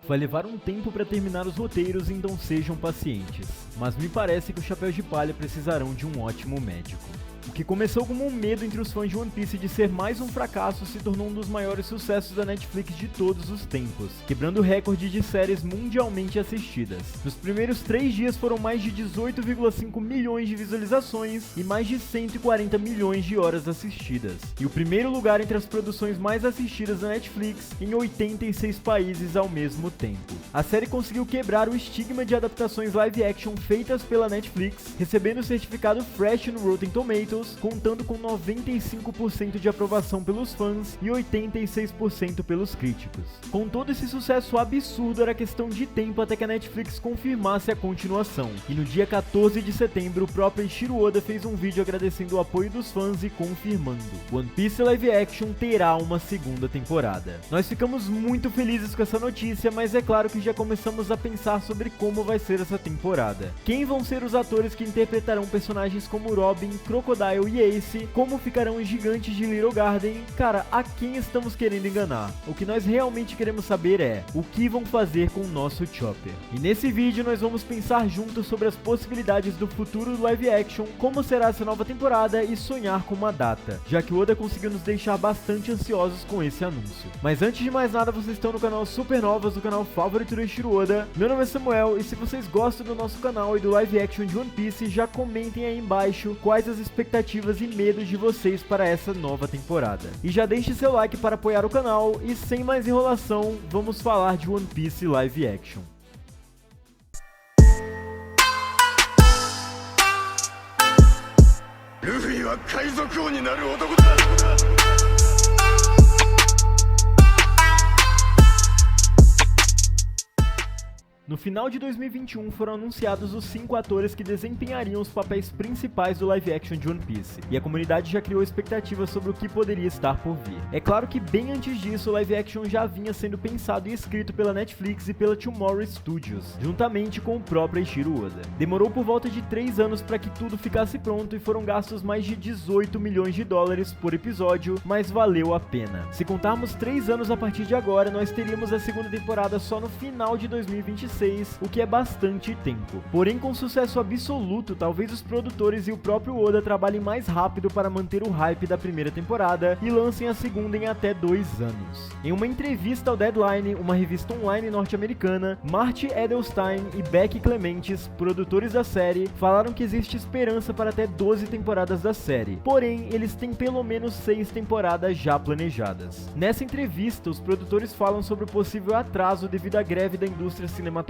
Vai levar um tempo para terminar os roteiros, então sejam pacientes. Mas me parece que os Chapéus de Palha precisarão de um ótimo médico. O que começou como um medo entre os fãs de One Piece de ser mais um fracasso se tornou um dos maiores sucessos da Netflix de todos os tempos, quebrando o recorde de séries mundialmente assistidas. Nos primeiros 3 dias foram mais de 18,5 milhões de visualizações e mais de 140 milhões de horas assistidas, e o primeiro lugar entre as produções mais assistidas da Netflix em 86 países ao mesmo tempo. A série conseguiu quebrar o estigma de adaptações live action feitas pela Netflix, recebendo o certificado Fresh no Rotten Tomatoes, contando com 95% de aprovação pelos fãs e 86% pelos críticos. Com todo esse sucesso absurdo, era questão de tempo até que a Netflix confirmasse a continuação, e no dia 14 de setembro o próprio Eiichiro Oda fez um vídeo agradecendo o apoio dos fãs e confirmando: One Piece Live Action terá uma segunda temporada. Nós ficamos muito felizes com essa notícia, mas é claro que já começamos a pensar sobre como vai ser essa temporada. Quem vão ser os atores que interpretarão personagens como Robin, Crocodile e Ace, como ficarão os gigantes de Little Garden? Cara, a quem estamos querendo enganar? O que nós realmente queremos saber é o que vão fazer com o nosso Chopper. E nesse vídeo nós vamos pensar juntos sobre as possibilidades do futuro do live action, como será essa nova temporada e sonhar com uma data, já que o Oda conseguiu nos deixar bastante ansiosos com esse anúncio. Mas antes de mais nada, vocês estão no canal Supernovas, o canal favorito do Eiichiro Oda. Meu nome é Samuel, e se vocês gostam do nosso canal e do live action de One Piece, já comentem aí embaixo quais as expectativas e medos de vocês para essa nova temporada. E já deixe seu like para apoiar o canal, e sem mais enrolação, vamos falar de One Piece Live Action. No final de 2021 foram anunciados os 5 atores que desempenhariam os papéis principais do live action de One Piece, e a comunidade já criou expectativas sobre o que poderia estar por vir. É claro que bem antes disso, o live action já vinha sendo pensado e escrito pela Netflix e pela Tomorrow Studios, juntamente com o próprio Eiichiro Oda. Demorou por volta de 3 anos para que tudo ficasse pronto e foram gastos mais de 18 milhões de dólares por episódio, mas valeu a pena. Se contarmos 3 anos a partir de agora, nós teríamos a segunda temporada só no final de 2026, o que é bastante tempo. Porém, com sucesso absoluto, talvez os produtores e o próprio Oda trabalhem mais rápido para manter o hype da primeira temporada e lancem a segunda em até 2 anos. Em uma entrevista ao Deadline, uma revista online norte-americana, Marty Edelstein e Becky Clementes, produtores da série, falaram que existe esperança para até 12 temporadas da série, porém, eles têm pelo menos 6 temporadas já planejadas. Nessa entrevista, os produtores falam sobre o possível atraso devido à greve da indústria cinematográfica,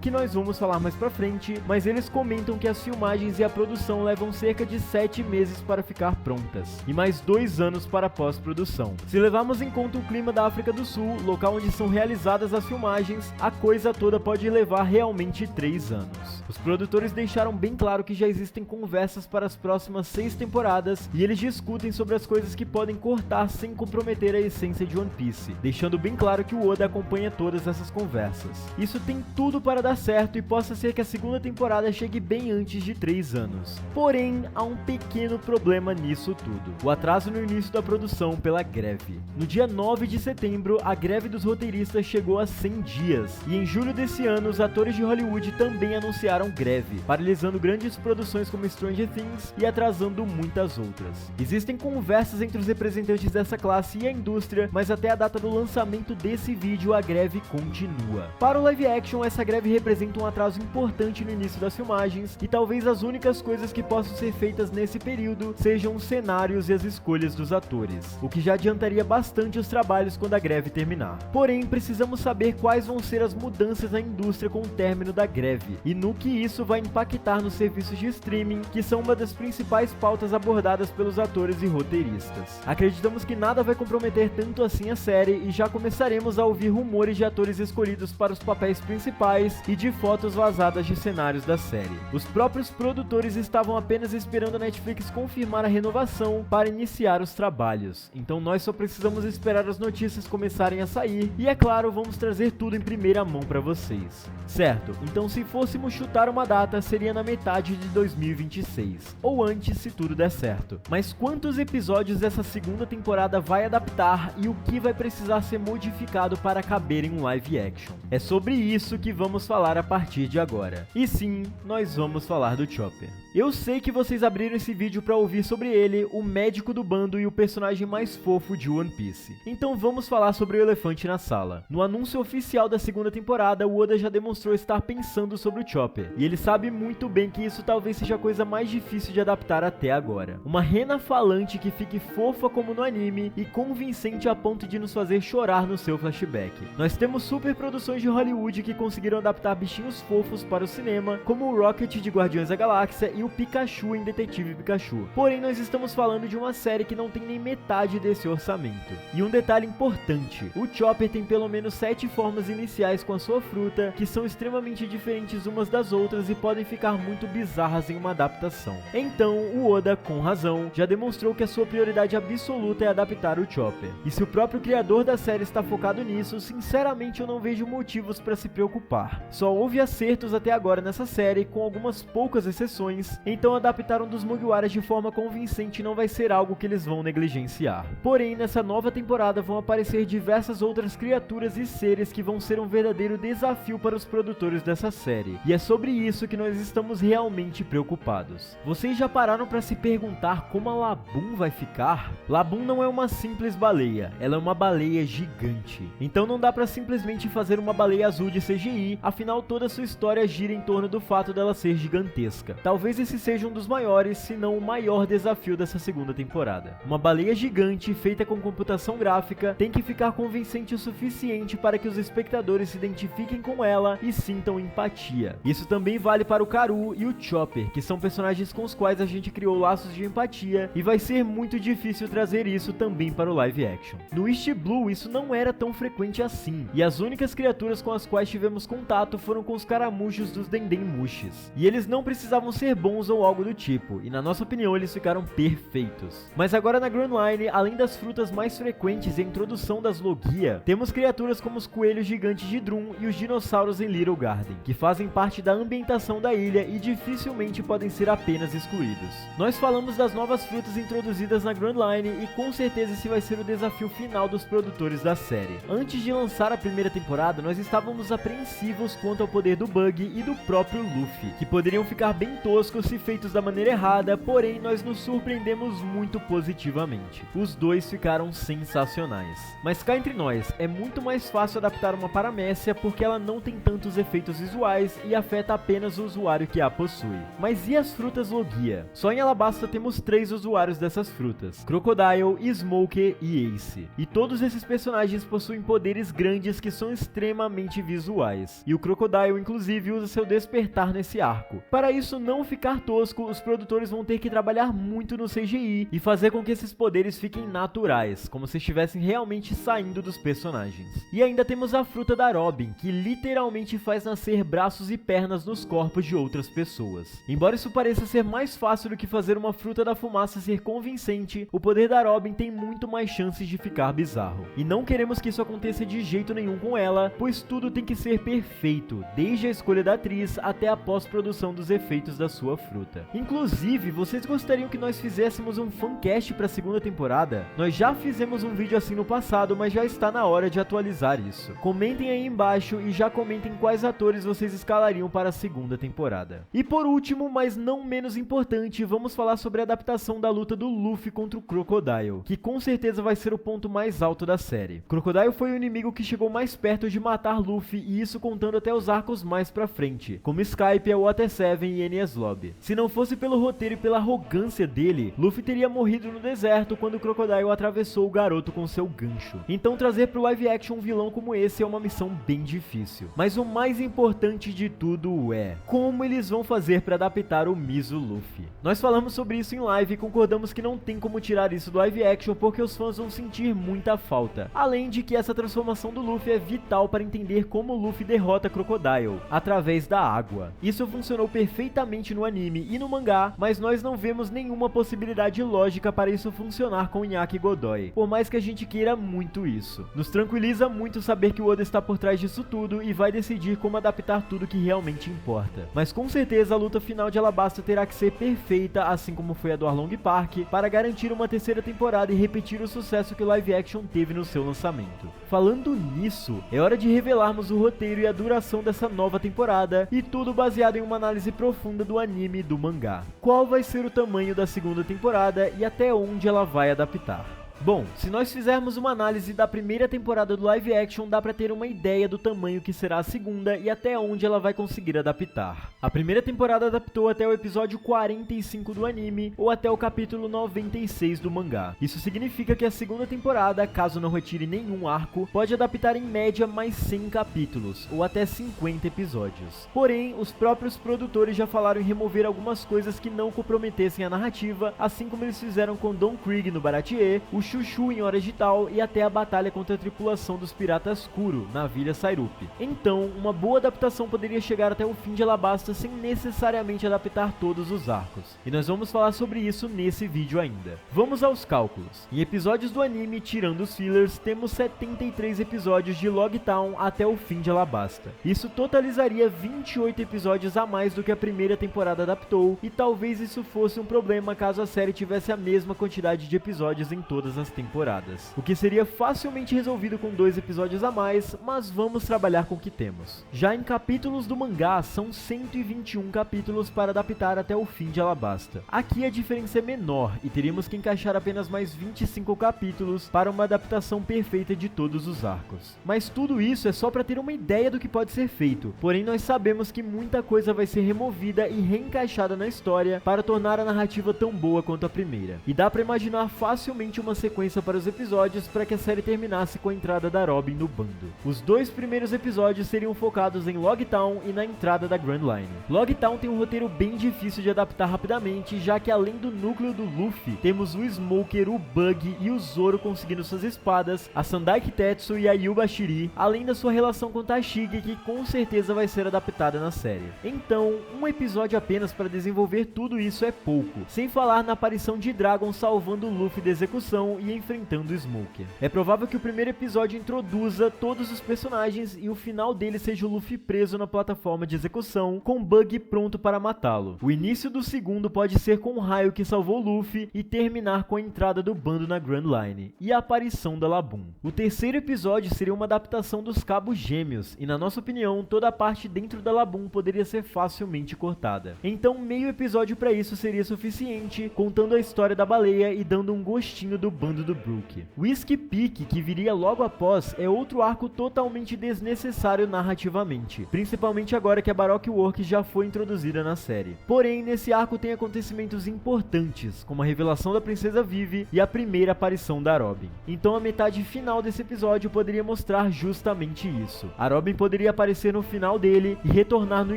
que nós vamos falar mais pra frente, mas eles comentam que as filmagens e a produção levam cerca de 7 meses para ficar prontas, e mais 2 anos para a pós-produção. Se levarmos em conta o clima da África do Sul, local onde são realizadas as filmagens, a coisa toda pode levar realmente 3 anos. Os produtores deixaram bem claro que já existem conversas para as próximas 6 temporadas, e eles discutem sobre as coisas que podem cortar sem comprometer a essência de One Piece, deixando bem claro que o Oda acompanha todas essas conversas. Isso tem tudo para dar certo e possa ser que a segunda temporada chegue bem antes de 3 anos. Porém, há um pequeno problema nisso tudo: o atraso no início da produção pela greve. No dia 9 de setembro, a greve dos roteiristas chegou a 100 dias, e em julho desse ano, os atores de Hollywood também anunciaram greve, paralisando grandes produções como Stranger Things e atrasando muitas outras. Existem conversas entre os representantes dessa classe e a indústria, mas até a data do lançamento desse vídeo, a greve continua. Para o live action, essa greve representa um atraso importante no início das filmagens, e talvez as únicas coisas que possam ser feitas nesse período sejam os cenários e as escolhas dos atores, o que já adiantaria bastante os trabalhos quando a greve terminar. Porém, precisamos saber quais vão ser as mudanças na indústria com o término da greve, e no que isso vai impactar nos serviços de streaming, que são uma das principais pautas abordadas pelos atores e roteiristas. Acreditamos que nada vai comprometer tanto assim a série, e já começaremos a ouvir rumores de atores escolhidos para os papéis principais principais e de fotos vazadas de cenários da série. Os próprios produtores estavam apenas esperando a Netflix confirmar a renovação para iniciar os trabalhos, então nós só precisamos esperar as notícias começarem a sair e, é claro, vamos trazer tudo em primeira mão para vocês. Certo, então se fôssemos chutar uma data, seria na metade de 2026, ou antes se tudo der certo. Mas quantos episódios dessa segunda temporada vai adaptar e o que vai precisar ser modificado para caber em um live action? É sobre isso que vamos falar a partir de agora. E sim, nós vamos falar do Chopper. Eu sei que vocês abriram esse vídeo para ouvir sobre ele, o médico do bando e o personagem mais fofo de One Piece. Então vamos falar sobre o elefante na sala. No anúncio oficial da segunda temporada, o Oda já demonstrou estar pensando sobre o Chopper, e ele sabe muito bem que isso talvez seja a coisa mais difícil de adaptar até agora. Uma rena falante que fique fofa como no anime e convincente a ponto de nos fazer chorar no seu flashback. Nós temos super produções de Hollywood que conseguiram adaptar bichinhos fofos para o cinema, como o Rocket de Guardiões da Galáxia e o Pikachu em Detetive Pikachu. Porém, nós estamos falando de uma série que não tem nem metade desse orçamento. E um detalhe importante, o Chopper tem pelo menos 7 formas iniciais com a sua fruta, que são extremamente diferentes umas das outras e podem ficar muito bizarras em uma adaptação. Então, o Oda, com razão, já demonstrou que a sua prioridade absoluta é adaptar o Chopper. E se o próprio criador da série está focado nisso, sinceramente eu não vejo motivos para se preocupar. Só houve acertos até agora nessa série, com algumas poucas exceções, então adaptar um dos Mugiwaras de forma convincente não vai ser algo que eles vão negligenciar. Porém, nessa nova temporada vão aparecer diversas outras criaturas e seres que vão ser um verdadeiro desafio para os produtores dessa série, e é sobre isso que nós estamos realmente preocupados. Vocês já pararam para se perguntar como a Laboon vai ficar? Laboon não é uma simples baleia, ela é uma baleia gigante. Então não dá para simplesmente fazer uma baleia azul de CGI, afinal toda a sua história gira em torno do fato dela ser gigantesca. Talvez esse seja um dos maiores, se não o maior desafio dessa segunda temporada. Uma baleia gigante feita com computação gráfica tem que ficar convincente o suficiente para que os espectadores se identifiquem com ela e sintam empatia. Isso também vale para o Karoo e o Chopper, que são personagens com os quais a gente criou laços de empatia, e vai ser muito difícil trazer isso também para o live action. No East Blue isso não era tão frequente assim, e as únicas criaturas com as quais tivemos contato foram com os caramuchos dos Dendemushis, e eles não precisavam ser bons ou algo do tipo, e na nossa opinião eles ficaram perfeitos. Mas agora na Grand Line, além das frutas mais frequentes e a introdução das Logia, temos criaturas como os coelhos gigantes de Drum e os dinossauros em Little Garden, que fazem parte da ambientação da ilha e dificilmente podem ser apenas excluídos. Nós falamos das novas frutas introduzidas na Grand Line e com certeza esse vai ser o desafio final dos produtores da série. Antes de lançar a primeira temporada, nós estávamos apreensivos quanto ao poder do Bug e do próprio Luffy, que poderiam ficar bem toscos se feitos da maneira errada, porém nós nos surpreendemos muito positivamente. Os dois ficaram sensacionais. Mas cá entre nós, é muito mais fácil adaptar uma Paramécia porque ela não tem tantos efeitos visuais e afeta apenas o usuário que a possui. Mas e as frutas Logia? Só em Alabasta temos 3 usuários dessas frutas: Crocodile, Smoker e Ace. E todos esses personagens possuem poderes grandes que são extremamente visuais. E o Crocodile inclusive usa seu despertar nesse arco. Para isso não ficar tosco, os produtores vão ter que trabalhar muito no CGI e fazer com que esses poderes fiquem naturais, como se estivessem realmente saindo dos personagens. E ainda temos a fruta da Robin, que literalmente faz nascer braços e pernas nos corpos de outras pessoas. Embora isso pareça ser mais fácil do que fazer uma fruta da fumaça ser convincente, o poder da Robin tem muito mais chances de ficar bizarro. E não queremos que isso aconteça de jeito nenhum com ela, pois tudo tem que ser perfeito, desde a escolha da atriz até a pós-produção dos efeitos da sua fruta. Inclusive, vocês gostariam que nós fizéssemos um fancast para a segunda temporada? Nós já fizemos um vídeo assim no passado, mas já está na hora de atualizar isso. Comentem aí embaixo e já comentem quais atores vocês escalariam para a segunda temporada. E por último, mas não menos importante, vamos falar sobre a adaptação da luta do Luffy contra o Crocodile, que com certeza vai ser o ponto mais alto da série. Crocodile foi o inimigo que chegou mais perto de matar Luffy, e isso contando até os arcos mais pra frente, como Skype, Water 7 e Enies Lobby. Se não fosse pelo roteiro e pela arrogância dele, Luffy teria morrido no deserto quando o Crocodile atravessou o garoto com seu gancho. Então trazer pro live action um vilão como esse é uma missão bem difícil. Mas o mais importante de tudo é como eles vão fazer para adaptar o Mizu Luffy. Nós falamos sobre isso em live e concordamos que não tem como tirar isso do live action porque os fãs vão sentir muita falta. Além de que essa transformação do Luffy é vital para entender como o Luffy derrota Crocodile através da água. Isso funcionou perfeitamente no anime e no mangá, mas nós não vemos nenhuma possibilidade lógica para isso funcionar com Inaki Godoy, por mais que a gente queira muito isso. Nos tranquiliza muito saber que o Oda está por trás disso tudo e vai decidir como adaptar tudo que realmente importa. Mas com certeza a luta final de Alabasta terá que ser perfeita, assim como foi a do Arlong Park, para garantir uma terceira temporada e repetir o sucesso que o live action teve no seu lançamento. Falando nisso, é hora de revelarmos o roteiro e a duração dessa nova temporada, e tudo baseado em uma análise profunda do anime e do mangá. Qual vai ser o tamanho da segunda temporada e até onde ela vai adaptar? Bom, se nós fizermos uma análise da primeira temporada do live action, dá pra ter uma ideia do tamanho que será a segunda e até onde ela vai conseguir adaptar. A primeira temporada adaptou até o episódio 45 do anime, ou até o capítulo 96 do mangá. Isso significa que a segunda temporada, caso não retire nenhum arco, pode adaptar em média mais 100 capítulos, ou até 50 episódios. Porém, os próprios produtores já falaram em remover algumas coisas que não comprometessem a narrativa, assim como eles fizeram com Don Krieg no Baratie, o Chuchu em Hora de Tal e até a batalha contra a tripulação dos Piratas Kuro, na Vila Sairup. Então, uma boa adaptação poderia chegar até o fim de Alabasta sem necessariamente adaptar todos os arcos. E nós vamos falar sobre isso nesse vídeo ainda. Vamos aos cálculos. Em episódios do anime, tirando os fillers, temos 73 episódios de Logtown até o fim de Alabasta. Isso totalizaria 28 episódios a mais do que a primeira temporada adaptou, e talvez isso fosse um problema caso a série tivesse a mesma quantidade de episódios em todas as temporadas, o que seria facilmente resolvido com 2 episódios a mais, mas vamos trabalhar com o que temos. Já em capítulos do mangá, são 121 capítulos para adaptar até o fim de Alabasta. Aqui a diferença é menor e teríamos que encaixar apenas mais 25 capítulos para uma adaptação perfeita de todos os arcos. Mas tudo isso é só para ter uma ideia do que pode ser feito, porém nós sabemos que muita coisa vai ser removida e reencaixada na história para tornar a narrativa tão boa quanto a primeira. E dá para imaginar facilmente uma sequência para os episódios para que a série terminasse com a entrada da Robin no bando. Os 2 primeiros episódios seriam focados em Logtown e na entrada da Grand Line. Logtown tem um roteiro bem difícil de adaptar rapidamente, já que além do núcleo do Luffy, temos o Smoker, o Bug e o Zoro conseguindo suas espadas, a Sandai Kitetsu e a Yubashiri, além da sua relação com Tashigi, que com certeza vai ser adaptada na série. Então, um episódio apenas para desenvolver tudo isso é pouco, sem falar na aparição de Dragon salvando o Luffy da execução e enfrentando o Smoker. É provável que o primeiro episódio introduza todos os personagens e o final dele seja o Luffy preso na plataforma de execução, com Bug pronto para matá-lo. O início do segundo pode ser com o raio que salvou o Luffy e terminar com a entrada do bando na Grand Line e a aparição da Laboon. O terceiro episódio seria uma adaptação dos Cabos Gêmeos e, na nossa opinião, toda a parte dentro da Laboon poderia ser facilmente cortada. Então, meio episódio para isso seria suficiente, contando a história da baleia e dando um gostinho do bando do Brook. Whiskey Peak, que viria logo após, é outro arco totalmente desnecessário narrativamente, principalmente agora que a Baroque Works já foi introduzida na série. Porém, nesse arco tem acontecimentos importantes, como a revelação da Princesa Vivi e a primeira aparição da Robin. Então a metade final desse episódio poderia mostrar justamente isso. A Robin poderia aparecer no final dele e retornar no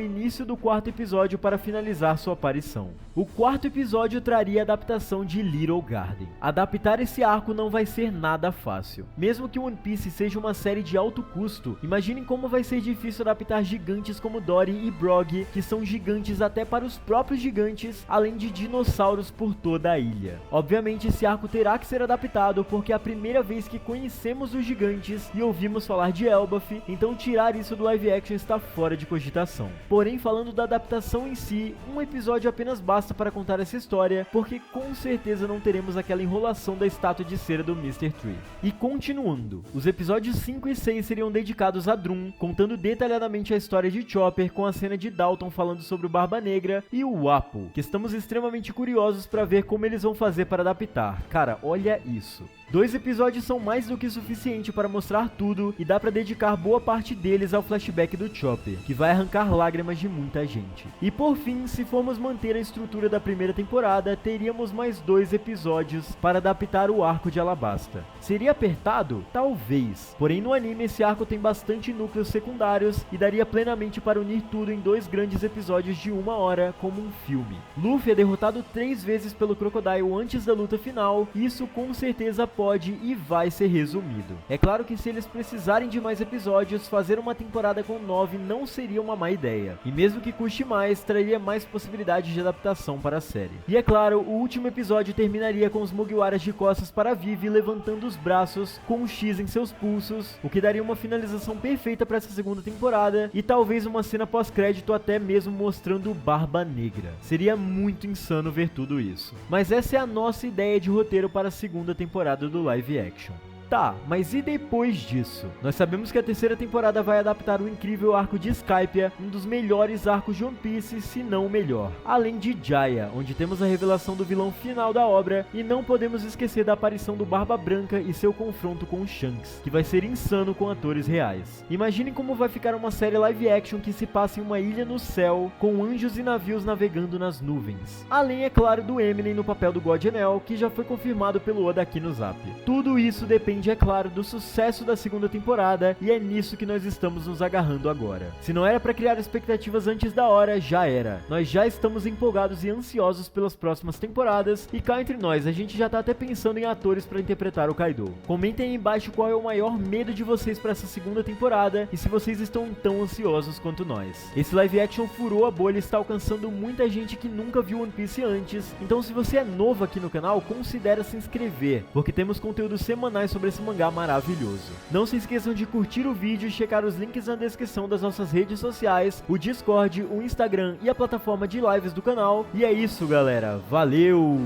início do quarto episódio para finalizar sua aparição. O quarto episódio traria a adaptação de Little Garden. Adaptar esse arco não vai ser nada fácil. Mesmo que One Piece seja uma série de alto custo, imaginem como vai ser difícil adaptar gigantes como Dory e Brog, que são gigantes até para os próprios gigantes, além de dinossauros por toda a ilha. Obviamente esse arco terá que ser adaptado porque é a primeira vez que conhecemos os gigantes e ouvimos falar de Elbaf, então tirar isso do live action está fora de cogitação. Porém, falando da adaptação em si, um episódio apenas basta para contar essa história, porque com certeza não teremos aquela enrolação da estátua de cera do Mr. Tree. E continuando, os episódios 5 e 6 seriam dedicados a Drum, contando detalhadamente a história de Chopper, com a cena de Dalton falando sobre o Barba Negra e o Apple, que estamos extremamente curiosos para ver como eles vão fazer para adaptar. Cara, olha isso. 2 episódios são mais do que suficiente para mostrar tudo e dá para dedicar boa parte deles ao flashback do Chopper, que vai arrancar lágrimas de muita gente. E por fim, se formos manter a estrutura da primeira temporada, teríamos mais 2 episódios para adaptar o arco de Alabasta. Seria apertado? Talvez. Porém, no anime esse arco tem bastante núcleos secundários e daria plenamente para unir tudo em 2 grandes episódios de 1 hora como um filme. Luffy é derrotado 3 vezes pelo Crocodile antes da luta final, e isso com certeza pode e vai ser resumido. É claro que se eles precisarem de mais episódios, fazer uma temporada com 9 não seria uma má ideia. E mesmo que custe mais, traria mais possibilidades de adaptação para a série. E é claro, o último episódio terminaria com os Mugiwaras de costas para Vivi levantando os braços com um X em seus pulsos, o que daria uma finalização perfeita para essa segunda temporada e talvez uma cena pós-crédito até mesmo mostrando Barba Negra. Seria muito insano ver tudo isso. Mas essa é a nossa ideia de roteiro para a segunda temporada do live action. Tá, mas e depois disso? Nós sabemos que a terceira temporada vai adaptar o incrível arco de Skypiea, um dos melhores arcos de One Piece, se não o melhor. Além de Jaya, onde temos a revelação do vilão final da obra, e não podemos esquecer da aparição do Barba Branca e seu confronto com o Shanks, que vai ser insano com atores reais. Imaginem como vai ficar uma série live action que se passa em uma ilha no céu, com anjos e navios navegando nas nuvens. Além, é claro, do Eminem no papel do God Enel, que já foi confirmado pelo Oda aqui no Zap. Tudo isso depende, é claro, do sucesso da segunda temporada, e é nisso que nós estamos nos agarrando agora. Se não era pra criar expectativas antes da hora, já era. Nós já estamos empolgados e ansiosos pelas próximas temporadas, e cá entre nós, a gente já tá até pensando em atores pra interpretar o Kaido. Comentem aí embaixo qual é o maior medo de vocês pra essa segunda temporada, e se vocês estão tão ansiosos quanto nós. Esse live action furou a bolha e está alcançando muita gente que nunca viu One Piece antes, então se você é novo aqui no canal, considere se inscrever, porque temos conteúdos semanais sobre esse mangá maravilhoso. Não se esqueçam de curtir o vídeo e checar os links na descrição das nossas redes sociais, o Discord, o Instagram e a plataforma de lives do canal. E é isso, galera. Valeu!